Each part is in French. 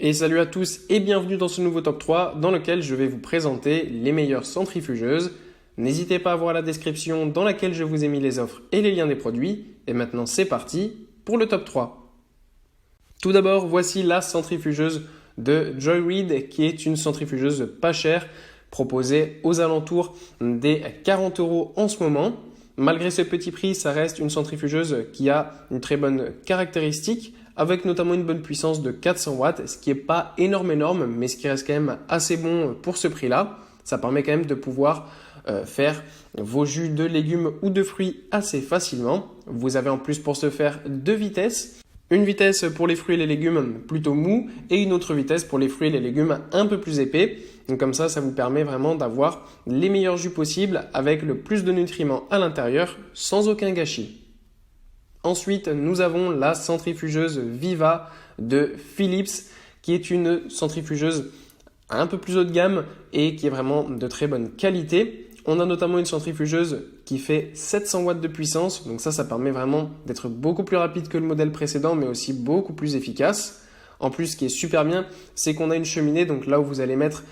Et salut à tous et bienvenue dans ce nouveau top 3 dans lequel je vais vous présenter les meilleures centrifugeuses. N'hésitez pas à voir la description dans laquelle je vous ai mis les offres et les liens des produits. Et maintenant c'est parti pour le top 3. Tout d'abord, voici la centrifugeuse de Joyreed qui est une centrifugeuse pas chère proposée aux alentours des 40 € en ce moment. Malgré ce petit prix, ça reste une centrifugeuse qui a une très bonne caractéristique avec notamment une bonne puissance de 400 watts, ce qui n'est pas énorme, mais ce qui reste quand même assez bon pour ce prix-là. Ça permet quand même de pouvoir faire vos jus de légumes ou de fruits assez facilement. Vous avez en plus pour ce faire deux vitesses. Une vitesse pour les fruits et les légumes plutôt mous et une autre vitesse pour les fruits et les légumes un peu plus épais. Donc comme ça vous permet vraiment d'avoir les meilleurs jus possibles avec le plus de nutriments à l'intérieur sans aucun gâchis. Ensuite, nous avons la centrifugeuse Viva de Philips qui est une centrifugeuse un peu plus haut de gamme et qui est vraiment de très bonne qualité. On a notamment une centrifugeuse qui fait 700 watts de puissance, donc ça permet vraiment d'être beaucoup plus rapide que le modèle précédent, mais aussi beaucoup plus efficace. En plus, ce qui est super bien, c'est qu'on a une cheminée, donc là où vous allez mettre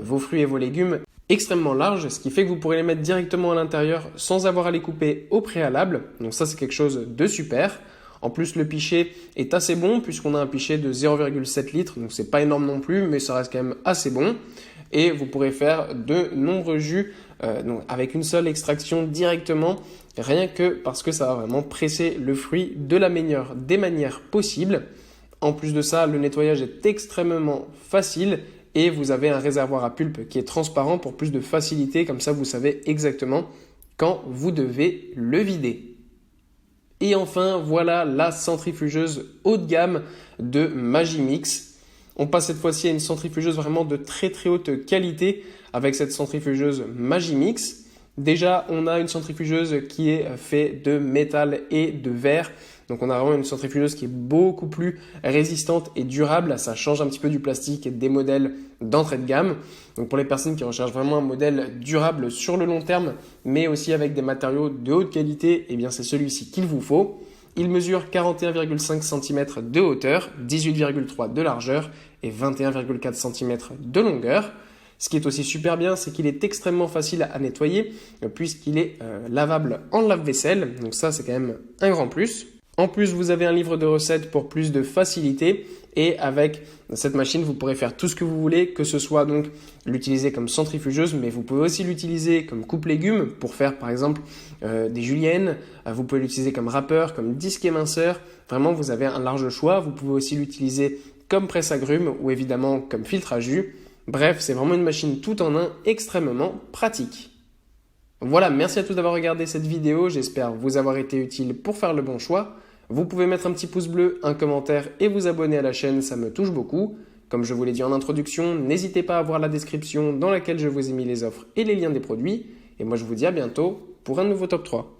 vos fruits et vos légumes, extrêmement large, ce qui fait que vous pourrez les mettre directement à l'intérieur sans avoir à les couper au préalable. Donc ça, c'est quelque chose de super. En plus, le pichet est assez bon puisqu'on a un pichet de 0,7 litres, donc c'est pas énorme non plus, mais ça reste quand même assez bon. Et vous pourrez faire de nombreux jus donc avec une seule extraction directement, rien que parce que ça va vraiment presser le fruit de la meilleure des manières possibles. En plus de ça, le nettoyage est extrêmement facile et vous avez un réservoir à pulpe qui est transparent pour plus de facilité, comme ça vous savez exactement quand vous devez le vider. Et enfin, voilà la centrifugeuse haut de gamme de Magimix. On passe cette fois-ci à une centrifugeuse vraiment de très haute qualité avec cette centrifugeuse Magimix. Déjà, on a une centrifugeuse qui est faite de métal et de verre. Donc on a vraiment une centrifugeuse qui est beaucoup plus résistante et durable. Ça change un petit peu du plastique et des modèles d'entrée de gamme. Donc pour les personnes qui recherchent vraiment un modèle durable sur le long terme, mais aussi avec des matériaux de haute qualité, eh bien c'est celui-ci qu'il vous faut. Il mesure 41,5 cm de hauteur, 18,3 de largeur et 21,4 cm de longueur. Ce qui est aussi super bien, c'est qu'il est extrêmement facile à nettoyer puisqu'il est lavable en lave-vaisselle. Donc ça, c'est quand même un grand plus. En plus, vous avez un livre de recettes pour plus de facilité et avec cette machine, vous pourrez faire tout ce que vous voulez, que ce soit donc l'utiliser comme centrifugeuse, mais vous pouvez aussi l'utiliser comme coupe-légumes pour faire par exemple des juliennes. Vous pouvez l'utiliser comme râpeur, comme disque éminceur. Vraiment, vous avez un large choix. Vous pouvez aussi l'utiliser comme presse-agrumes ou évidemment comme filtre à jus. Bref, c'est vraiment une machine tout en un extrêmement pratique. Voilà, merci à tous d'avoir regardé cette vidéo. J'espère vous avoir été utile pour faire le bon choix. Vous pouvez mettre un petit pouce bleu, un commentaire et vous abonner à la chaîne, ça me touche beaucoup. Comme je vous l'ai dit en introduction, n'hésitez pas à voir la description dans laquelle je vous ai mis les offres et les liens des produits. Et moi je vous dis à bientôt pour un nouveau top 3.